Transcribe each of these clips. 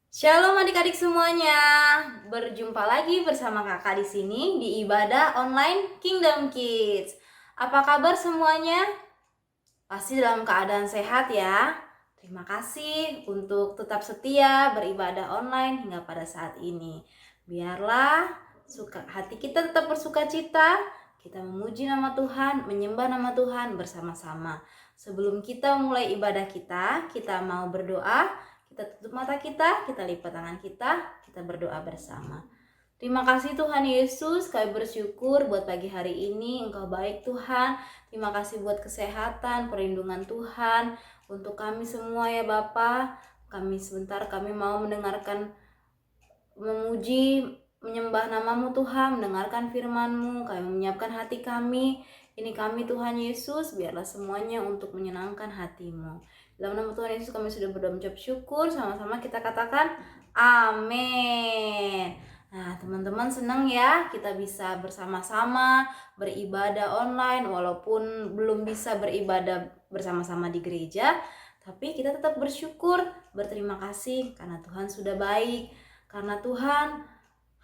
Shalom adik-adik semuanya. Berjumpa lagi bersama Kakak di sini di ibadah online Kingdom Kids. Apa kabar semuanya? Pasti dalam keadaan sehat ya. Terima kasih untuk tetap setia beribadah online hingga pada saat ini. Biarlah hati kita tetap bersukacita, kita memuji nama Tuhan, menyembah nama Tuhan bersama-sama. Sebelum kita mulai ibadah kita mau berdoa. Kita tutup mata kita lipat tangan kita berdoa bersama. Terima kasih Tuhan Yesus, kami bersyukur buat pagi hari ini, Engkau baik Tuhan. Terima kasih buat kesehatan, perlindungan Tuhan untuk kami semua ya Bapa. Kami mau mendengarkan, memuji, menyembah namamu Tuhan, mendengarkan firman-Mu. Kami menyiapkan hati kami. Ini kami Tuhan Yesus, biarlah semuanya untuk menyenangkan hati-Mu. Dalam nama Tuhan Yesus kami sudah berdoa mengucap syukur. Sama-sama kita katakan amin. Nah teman-teman senang ya kita bisa bersama-sama beribadah online. Walaupun belum bisa beribadah bersama-sama di gereja, tapi kita tetap bersyukur, berterima kasih karena Tuhan sudah baik. Karena Tuhan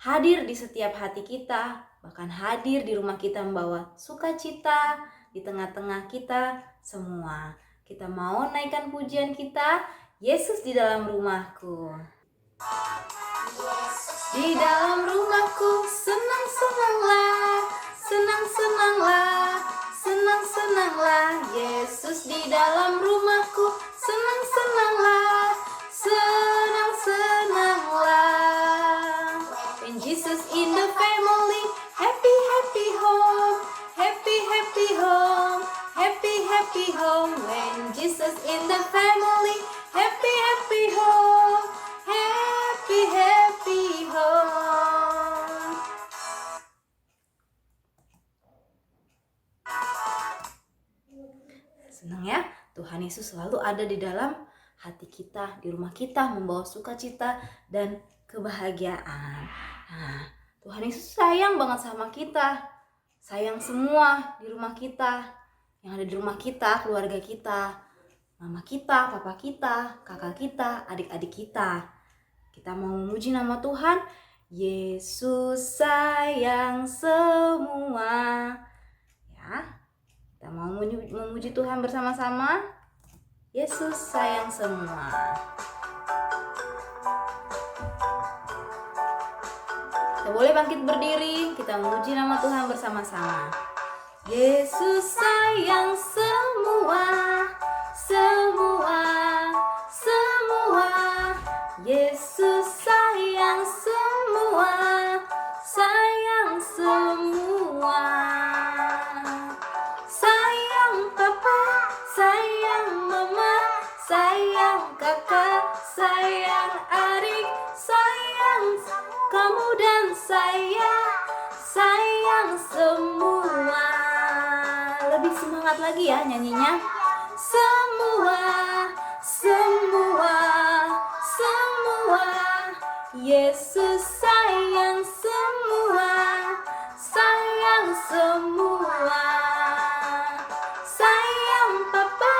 hadir di setiap hati kita, bahkan hadir di rumah kita membawa sukacita di tengah-tengah kita semua. Kita mau naikkan pujian kita, Yesus di dalam rumahku. Di dalam rumahku senang-senanglah, senang-senanglah, senang-senanglah. Yesus di dalam rumahku senang-senanglah, senang-senanglah. When Jesus in the family, happy happy home, happy happy home, happy happy home. When Jesus in the family, happy happy home, happy happy home. Senang ya, Tuhan Yesus selalu ada di dalam hati kita, di rumah kita, membawa sukacita dan kebahagiaan. Nah, Tuhan Yesus sayang banget sama kita, sayang semua di rumah kita, yang ada di rumah kita, keluarga kita, mama kita, papa kita, kakak kita, adik-adik kita. Kita mau memuji nama Tuhan. Yesus sayang semua. Ya, kita mau memuji Tuhan bersama-sama. Yesus sayang semua. Kita boleh bangkit berdiri, kita memuji nama Tuhan bersama-sama. Yesus sayang semua, semua, semua. Yesus sayang semua, sayang semua. Sayang papa, sayang mama, sayang kakak, sayang adik, sayang kamu dan saya, sayang semua. Lebih semangat lagi ya nyanyinya. Semua, semua, semua. Yesus sayang semua, sayang semua. Sayang papa,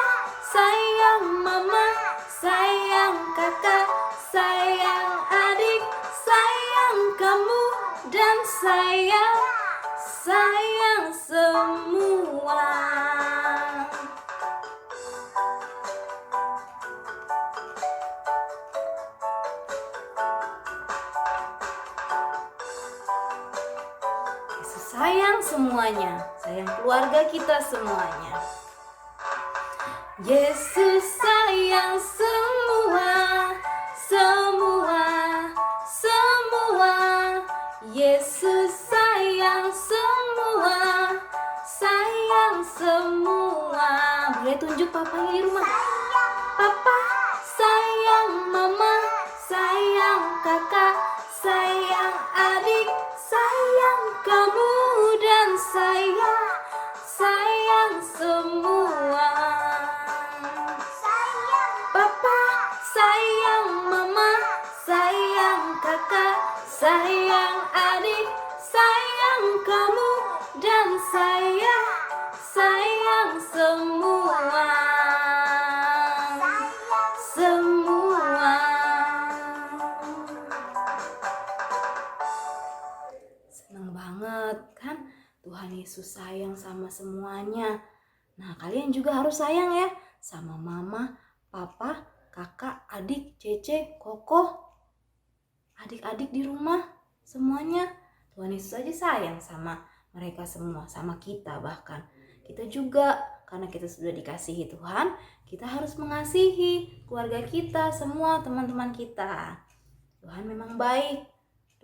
sayang mama, sayang kakak, sayang adik, sayang kamu dan saya, sayang semua. Yesus sayang semuanya, sayang keluarga kita semuanya. Yesus sayang semua, semua, semua. Yesus sayang semua, sayang semua. Boleh tunjuk papanya di rumah. Papa sayang mama, sayang kakak, sayang adik, sayang kamu dan saya, sayang semua. Papa sayang mama, sayang kakak, sayang adik, sayang kamu dan saya, sayang semua. Tuhan Yesus sayang sama semuanya. Nah, kalian juga harus sayang ya sama mama, papa, kakak, adik, cece, koko, adik-adik di rumah, semuanya. Tuhan Yesus aja sayang sama mereka semua, sama kita bahkan. Kita juga, karena kita sudah dikasihi Tuhan, kita harus mengasihi keluarga kita, semua teman-teman kita. Tuhan memang baik.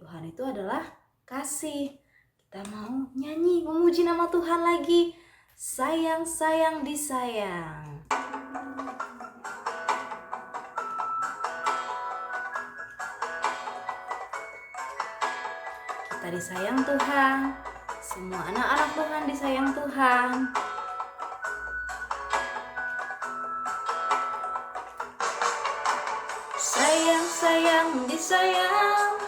Tuhan itu adalah kasih. Kita mau nyanyi, memuji nama Tuhan lagi. Sayang, sayang, disayang. Kita disayang Tuhan. Semua anak-anak Tuhan disayang Tuhan. Sayang, sayang, disayang.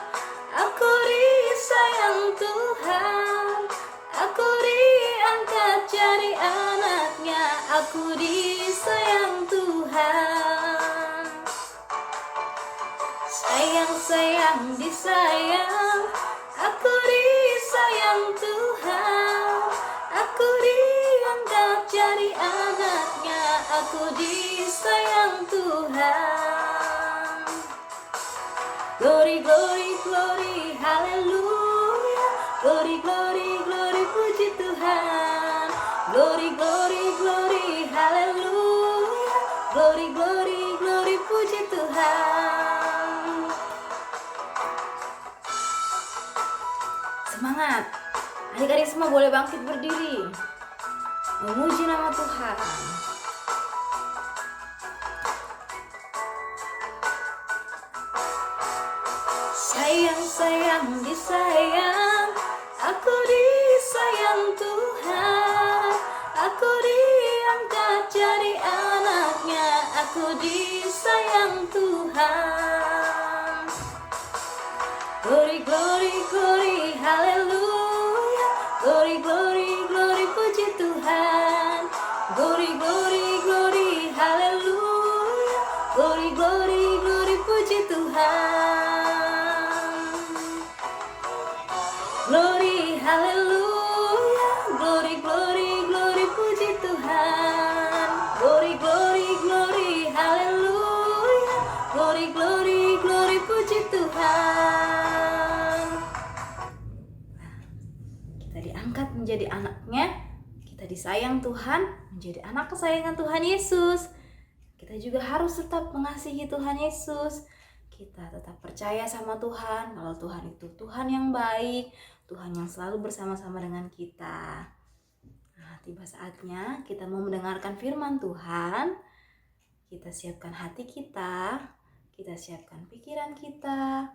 Aku disayang Tuhan. Aku diangkat jadi anaknya. Aku disayang Tuhan. Sayang, sayang, disayang. Aku disayang Tuhan. Aku diangkat jadi anaknya. Aku disayang Tuhan. Glory, glory, glory, haleluya. Glory, glory, glory, puji Tuhan. Glory, glory, glory, haleluya. Glory, glory, glory, puji Tuhan. Semangat. Adik-adik semua boleh bangkit berdiri. Memuji nama Tuhan. Sayang, sayang, disayang. Aku disayang Tuhan. Aku diangkat jadi anaknya. Aku disayang Tuhan. Glory, glory, glory, haleluya. Glory, glory, glory, puji Tuhan. Glory, glory, glory, haleluya. Glory, glory, glory, puji Tuhan. Glory, haleluya. Glory, glory, glory, puji Tuhan. Glory, glory, glory, haleluya. Glory, glory, glory, puji Tuhan. Kita diangkat menjadi anaknya. Kita disayang Tuhan, menjadi anak kesayangan Tuhan Yesus. Kita juga harus tetap mengasihi Tuhan Yesus. Kita tetap percaya sama Tuhan, kalau Tuhan itu Tuhan yang baik, Tuhan yang selalu bersama-sama dengan kita. Nah, tiba saatnya kita mau mendengarkan firman Tuhan. Kita siapkan hati kita siapkan pikiran kita,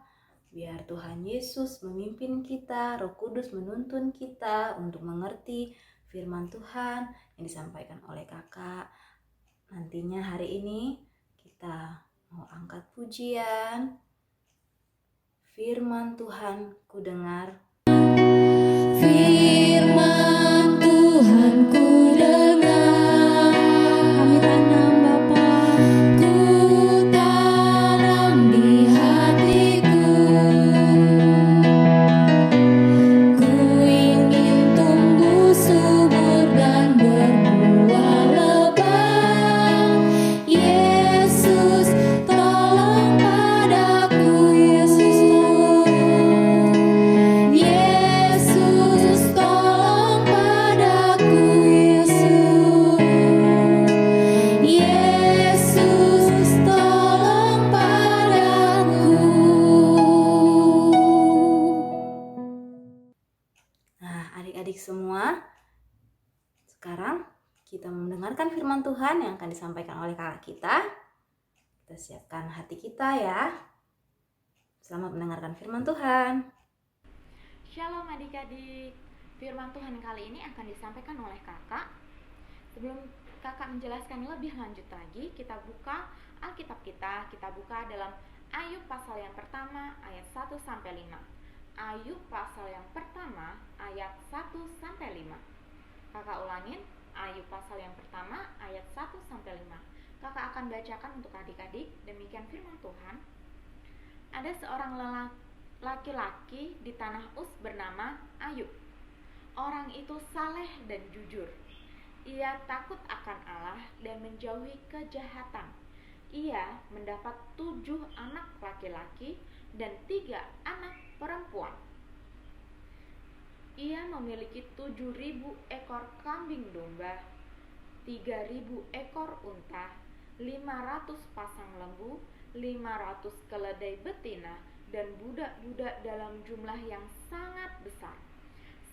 biar Tuhan Yesus memimpin kita, Roh Kudus menuntun kita untuk mengerti firman Tuhan yang disampaikan oleh kakak. Nantinya hari ini kita mau angkat pujian. Firman Tuhan ku dengar. Firman Tuhan ku dengar. Kami tanam Bapa. Ku tanam di hatiku. Ku ingin tumbuh subur dan berbuah lebat. Yesus tolong padaku. Yesus tolong padaku. Yesus tolong padaku. Nah, adik-adik semua, sekarang kita mendengarkan firman Tuhan yang akan disampaikan oleh kakak kita. Kita siapkan hati kita ya. Selamat mendengarkan firman Tuhan. Shalom adik-adik, firman Tuhan kali ini akan disampaikan oleh kakak. Sebelum kakak menjelaskan lebih lanjut lagi, kita buka Alkitab kita buka dalam Ayub pasal yang pertama ayat 1-5. Ayub pasal yang pertama ayat 1-5. Kakak ulangin, Ayub pasal yang pertama ayat 1-5. Kakak akan bacakan untuk adik-adik, demikian firman Tuhan. Ada seorang laki-laki di tanah Uz bernama Ayub. orang itu saleh dan jujur. Ia takut akan Allah dan menjauhi kejahatan. Ia mendapat 7 anak laki-laki dan 3 anak perempuan. Ia memiliki 7.000 ekor kambing domba, 3.000 ekor unta, 500 pasang lembu, 500 keledai betina, dan budak-budak dalam jumlah yang sangat besar.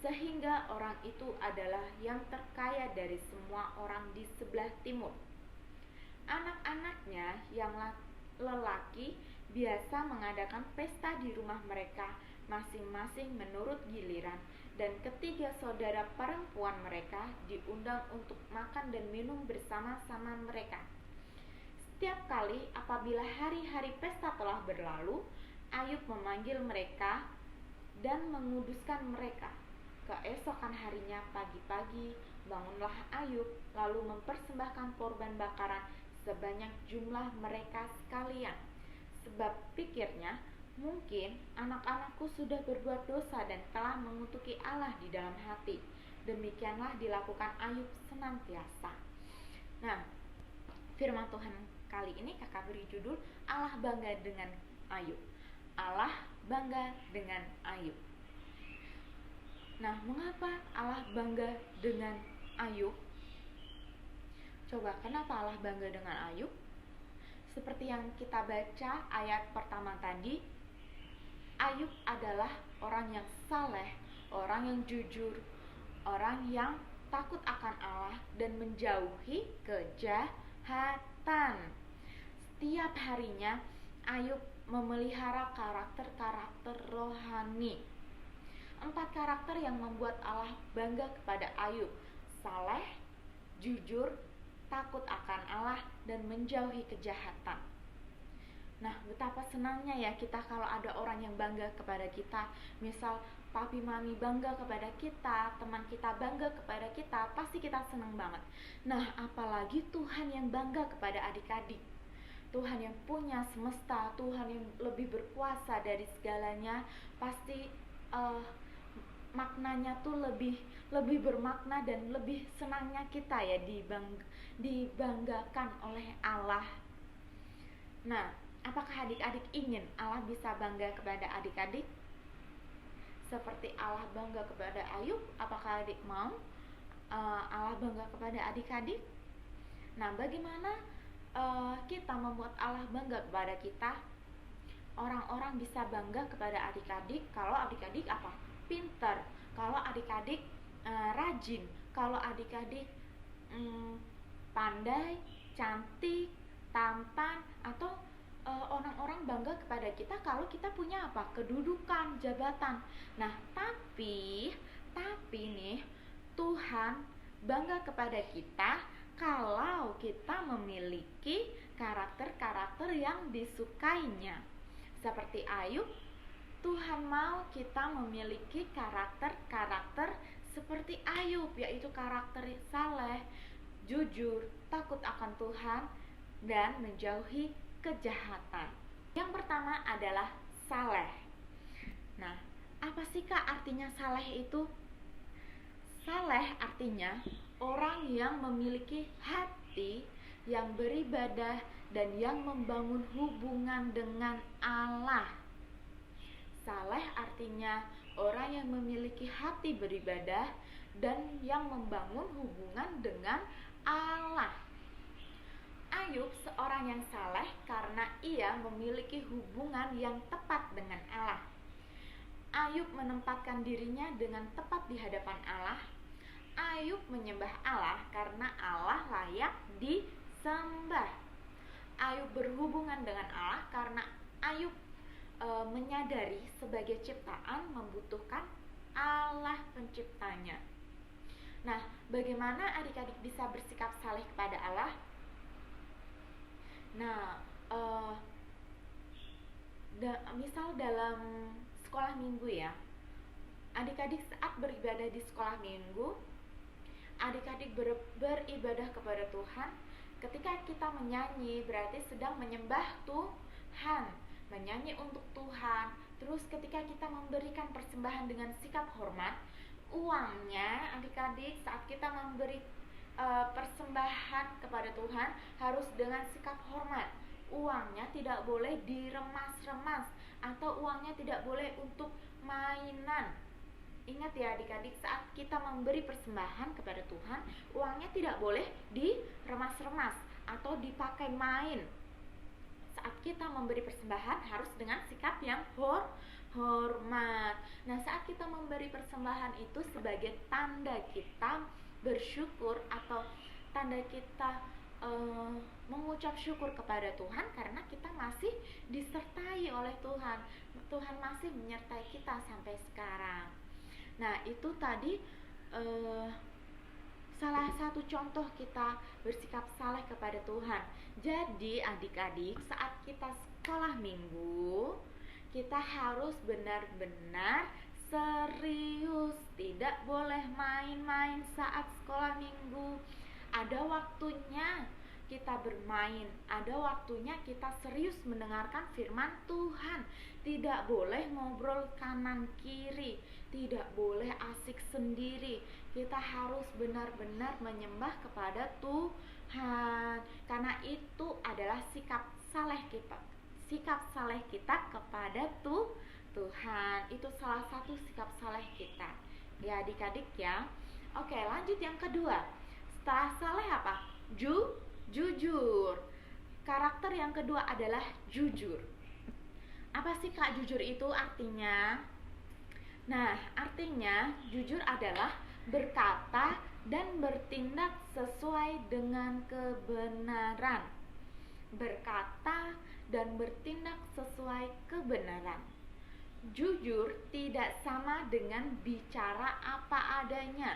Sehingga orang itu adalah yang terkaya dari semua orang di sebelah timur. Anak-anaknya yang lelaki biasa mengadakan pesta di rumah mereka masing-masing menurut giliran, dan ketiga saudara perempuan mereka diundang untuk makan dan minum bersama-sama mereka. Setiap kali apabila hari-hari pesta telah berlalu, Ayub memanggil mereka dan menguduskan mereka. Keesokan harinya pagi-pagi bangunlah Ayub, lalu mempersembahkan korban bakaran sebanyak jumlah mereka sekalian. Sebab pikirnya, mungkin anak-anakku sudah berbuat dosa dan telah mengutuki Allah di dalam hati. Demikianlah dilakukan Ayub senantiasa. Nah, firman Tuhan kali ini kakak beri judul Allah bangga dengan Ayub. Allah bangga dengan Ayub. Nah, mengapa Allah bangga dengan Ayub? Coba, kenapa Allah bangga dengan Ayub? Seperti yang kita baca ayat pertama tadi, Ayub adalah orang yang saleh, orang yang jujur, orang yang takut akan Allah dan menjauhi kejahatan. Setiap harinya Ayub memelihara karakter-karakter rohani. 4 karakter yang membuat Allah bangga kepada Ayub: saleh, jujur, takut akan Allah, dan menjauhi kejahatan. Nah, betapa senangnya ya kita kalau ada orang yang bangga kepada kita. Misal papi mami bangga kepada kita, teman kita bangga kepada kita, pasti kita senang banget. Nah, apalagi Tuhan yang bangga kepada adik-adik. Tuhan yang punya semesta, Tuhan yang lebih berkuasa dari segalanya, pasti maknanya tuh lebih bermakna dan lebih senangnya kita ya dibanggakan oleh Allah. Nah, apakah adik-adik ingin Allah bisa bangga kepada adik-adik? Seperti Allah bangga kepada Ayub, apakah adik mau Allah bangga kepada adik-adik? Nah, bagaimana kita membuat Allah bangga kepada kita? Orang-orang bisa bangga kepada adik-adik kalau adik-adik apa? Pintar, kalau adik-adik rajin, kalau adik-adik pandai, cantik, tampan, atau orang-orang bangga kepada kita kalau kita punya apa? Kedudukan, jabatan. Nah, tapi nih, Tuhan bangga kepada kita kalau kita memiliki karakter-karakter yang disukainya. Seperti Ayub, Tuhan mau kita memiliki karakter-karakter seperti Ayub, yaitu karakter saleh, jujur, takut akan Tuhan, dan menjauhi kejahatan. Yang pertama adalah saleh. Nah, apa sih Kak artinya saleh itu? Saleh artinya orang yang memiliki hati yang beribadah dan yang membangun hubungan dengan Allah. Saleh artinya orang yang memiliki hati beribadah dan yang membangun hubungan dengan Allah. Ayub seorang yang saleh karena ia memiliki hubungan yang tepat dengan Allah. Ayub menempatkan dirinya dengan tepat di hadapan Allah. Ayub menyembah Allah karena Allah layak disembah. Ayub berhubungan dengan Allah karena Ayub menyadari sebagai ciptaan membutuhkan Allah penciptanya. Nah, bagaimana adik-adik bisa bersikap saleh kepada Allah? Nah, misal dalam sekolah minggu ya, adik-adik saat beribadah di sekolah minggu, adik-adik beribadah kepada Tuhan. Ketika kita menyanyi berarti sedang menyembah Tuhan, menyanyi untuk Tuhan. Terus ketika kita memberikan persembahan dengan sikap hormat uangnya adik-adik saat kita memberi persembahan kepada Tuhan harus dengan sikap hormat. Uangnya tidak boleh diremas-remas atau uangnya tidak boleh untuk mainan. Ingat ya adik-adik, saat kita memberi persembahan kepada Tuhan, uangnya tidak boleh diremas-remas atau dipakai main. Saat kita memberi persembahan harus dengan sikap yang hormat. Nah, saat kita memberi persembahan itu sebagai tanda kita bersyukur atau tanda kita mengucap syukur kepada Tuhan karena kita masih disertai oleh Tuhan. Tuhan masih menyertai kita sampai sekarang. Nah, itu tadi salah satu contoh kita bersikap saleh kepada Tuhan. Jadi adik-adik, saat kita sekolah minggu, kita harus benar-benar serius, tidak boleh main-main saat sekolah minggu. Ada waktunya kita bermain, ada waktunya kita serius mendengarkan firman Tuhan. Tidak boleh ngobrol kanan kiri, tidak boleh asik sendiri. Kita harus benar-benar menyembah kepada Tuhan, karena itu adalah sikap saleh kita. Sikap saleh kita kepada Tuhan itu salah satu sikap saleh kita. Ya adik-adik ya. Oke, lanjut yang kedua. Setelah saleh apa? Jujur. Karakter yang kedua adalah jujur. Apa sih Kak jujur itu artinya? Nah, artinya jujur adalah berkata dan bertindak sesuai dengan kebenaran. Berkata dan bertindak sesuai kebenaran. Jujur tidak sama dengan bicara apa adanya,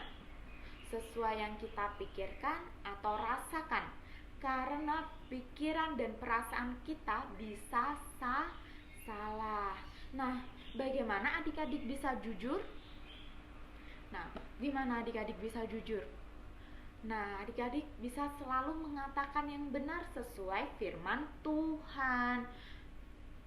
sesuai yang kita pikirkan atau rasakan, karena pikiran dan perasaan kita bisa salah. Nah, bagaimana adik-adik bisa jujur? Nah, gimana adik-adik bisa jujur? Nah, adik-adik bisa selalu mengatakan yang benar sesuai firman Tuhan.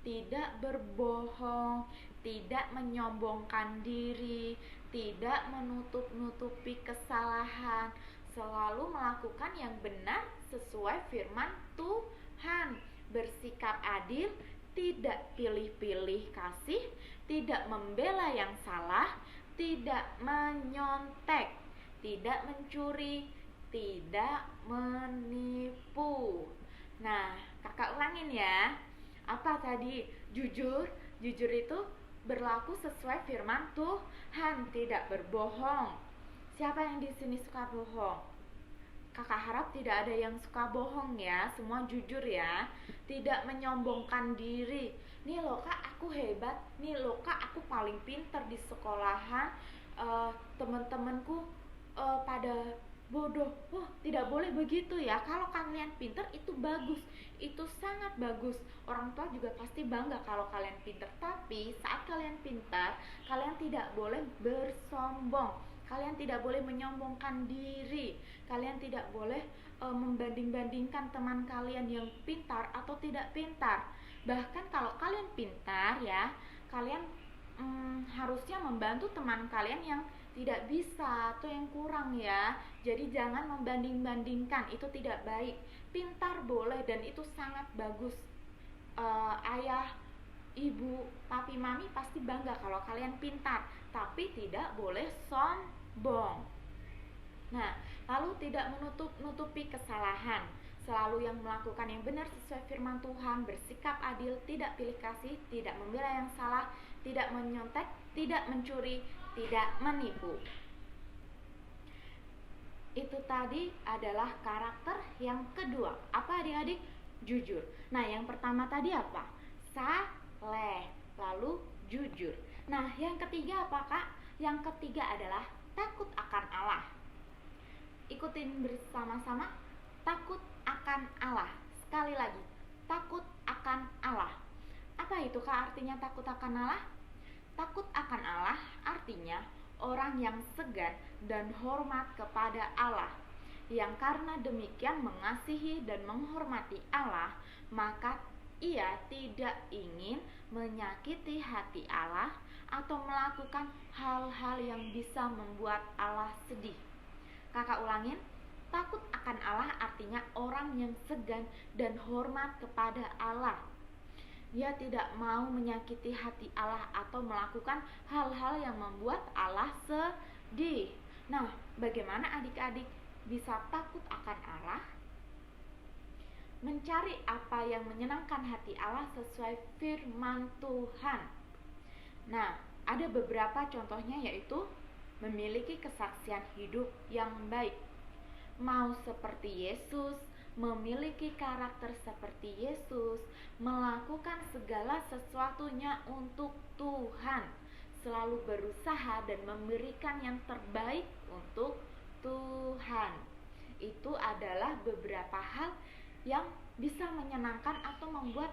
Tidak berbohong, tidak menyombongkan diri, tidak menutup-nutupi kesalahan, selalu melakukan yang benar sesuai firman Tuhan, bersikap adil, tidak pilih-pilih kasih, tidak membela yang salah, tidak menyontek, tidak mencuri, tidak menipu. Nah, kakak ulangin ya. Apa tadi? Jujur itu berlaku sesuai firman Tuhan, tidak berbohong. Siapa yang di sini suka bohong? Kakak harap tidak ada yang suka bohong ya, semua jujur ya. Tidak menyombongkan diri. Nih loh Kak, aku hebat. Nih loh Kak, aku paling pintar di sekolahan. Teman-temanku pada bodoh. Tidak boleh begitu ya. Kalau kalian pintar itu bagus, itu sangat bagus. Orang tua juga pasti bangga kalau kalian pintar. Tapi saat kalian pintar, kalian tidak boleh bersombong. Kalian tidak boleh menyombongkan diri. Kalian tidak boleh membanding-bandingkan teman kalian yang pintar atau tidak pintar. Bahkan kalau kalian pintar ya, kalian harusnya membantu teman kalian yang tidak bisa atau yang kurang ya. Jadi jangan membanding-bandingkan, itu tidak baik. Pintar boleh dan itu sangat bagus. Ayah, ibu, papi, mami pasti bangga kalau kalian pintar, tapi tidak boleh sombong. Nah, lalu tidak menutupi kesalahan, selalu yang melakukan yang benar sesuai firman Tuhan, bersikap adil, tidak pilih kasih, tidak membela yang salah, tidak menyontek, tidak mencuri, tidak menipu. Itu tadi adalah karakter yang kedua. Apa adik-adik? Jujur. Nah, yang pertama tadi apa? Saleh, lalu jujur. Nah, yang ketiga apa Kak? Yang ketiga adalah takut akan Allah. Ikutin bersama-sama. Takut akan Allah. Sekali lagi, takut akan Allah. Apa itu Kak artinya takut akan Allah? Takut akan Allah artinya orang yang segan dan hormat kepada Allah, yang karena demikian mengasihi dan menghormati Allah, maka ia tidak ingin menyakiti hati Allah atau melakukan hal-hal yang bisa membuat Allah sedih. Kakak ulangin, takut akan Allah artinya orang yang segan dan hormat kepada Allah. Dia tidak mau menyakiti hati Allah atau melakukan hal-hal yang membuat Allah sedih. Nah, bagaimana adik-adik bisa takut akan Allah? Mencari apa yang menyenangkan hati Allah sesuai firman Tuhan. Nah, ada beberapa contohnya, yaitu memiliki kesaksian hidup yang baik, mau seperti Yesus, memiliki karakter seperti Yesus, melakukan segala sesuatunya untuk Tuhan, selalu berusaha dan memberikan yang terbaik untuk Tuhan. Itu adalah beberapa hal yang bisa menyenangkan atau membuat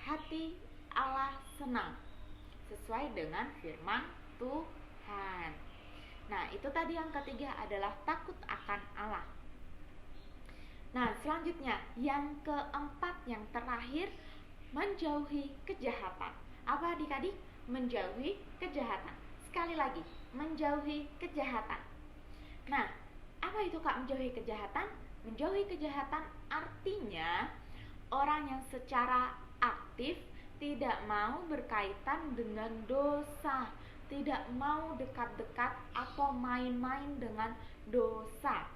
hati Allah senang sesuai dengan firman Tuhan. Nah, itu tadi yang ketiga adalah takut akan Allah. Nah, selanjutnya yang keempat, yang terakhir, menjauhi kejahatan. Apa adik-adik? Menjauhi kejahatan. Sekali lagi, menjauhi kejahatan. Nah, apa itu Kak menjauhi kejahatan? Menjauhi kejahatan artinya orang yang secara aktif tidak mau berkaitan dengan dosa, tidak mau dekat-dekat atau main-main dengan dosa,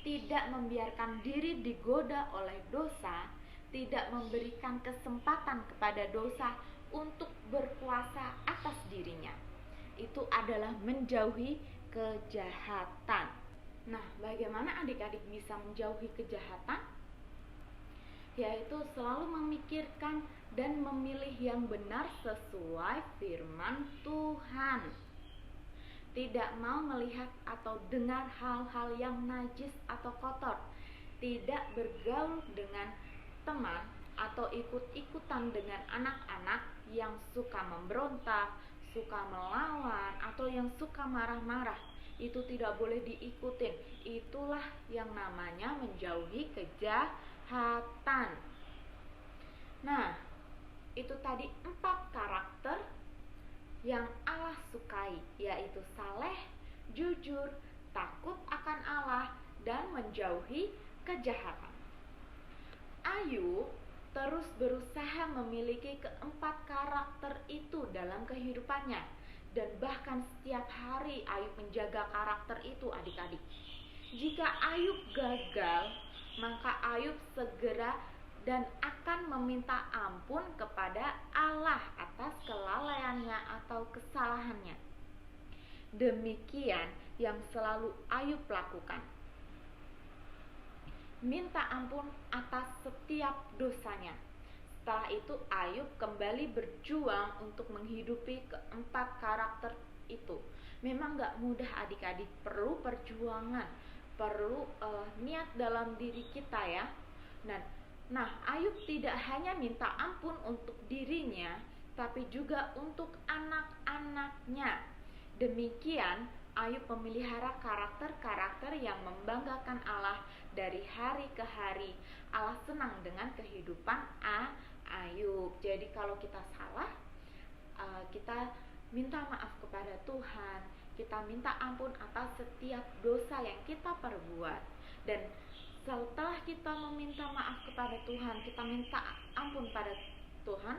tidak membiarkan diri digoda oleh dosa, tidak memberikan kesempatan kepada dosa untuk berkuasa atas dirinya. Itu adalah menjauhi kejahatan. Nah, bagaimana adik-adik bisa menjauhi kejahatan? Yaitu selalu memikirkan dan memilih yang benar sesuai firman Tuhan. Tidak mau melihat atau dengar hal-hal yang najis atau kotor. Tidak bergaul dengan teman atau ikut-ikutan dengan anak-anak yang suka memberontak, suka melawan, atau yang suka marah-marah. Itu tidak boleh diikutin. Itulah yang namanya menjauhi kejahatan. Nah, itu tadi 4 karakter yang Allah sukai, yaitu saleh, jujur, takut akan Allah, dan menjauhi kejahatan. Ayub terus berusaha memiliki keempat karakter itu dalam kehidupannya, dan bahkan setiap hari Ayub menjaga karakter itu, adik-adik. Jika Ayub gagal, maka Ayub segera dan akan meminta ampun kepada Allah atas kelalaiannya atau kesalahannya. Demikian yang selalu Ayub lakukan. Minta ampun atas setiap dosanya. Setelah itu Ayub kembali berjuang untuk menghidupi keempat karakter itu. Memang gak mudah adik-adik, perlu perjuangan, perlu niat dalam diri kita ya. Nah, Ayub tidak hanya minta ampun untuk dirinya, tapi juga untuk anak-anaknya. Demikian Ayub memelihara karakter-karakter yang membanggakan Allah dari hari ke hari. Allah senang dengan kehidupan Ayub. Jadi kalau kita salah, kita minta maaf kepada Tuhan, kita minta ampun atas setiap dosa yang kita perbuat. Dan setelah kita meminta maaf kepada Tuhan, kita minta ampun pada Tuhan,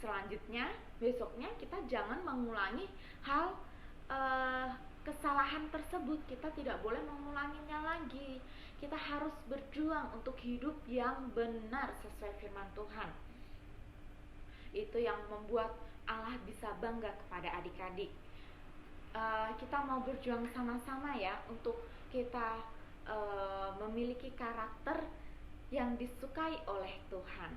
selanjutnya besoknya kita jangan mengulangi hal kesalahan tersebut. Kita tidak boleh mengulanginya lagi. Kita harus berjuang untuk hidup yang benar sesuai firman Tuhan. Itu yang membuat Allah bisa bangga kepada adik-adik. Kita mau berjuang sama-sama ya untuk kita memiliki karakter yang disukai oleh Tuhan.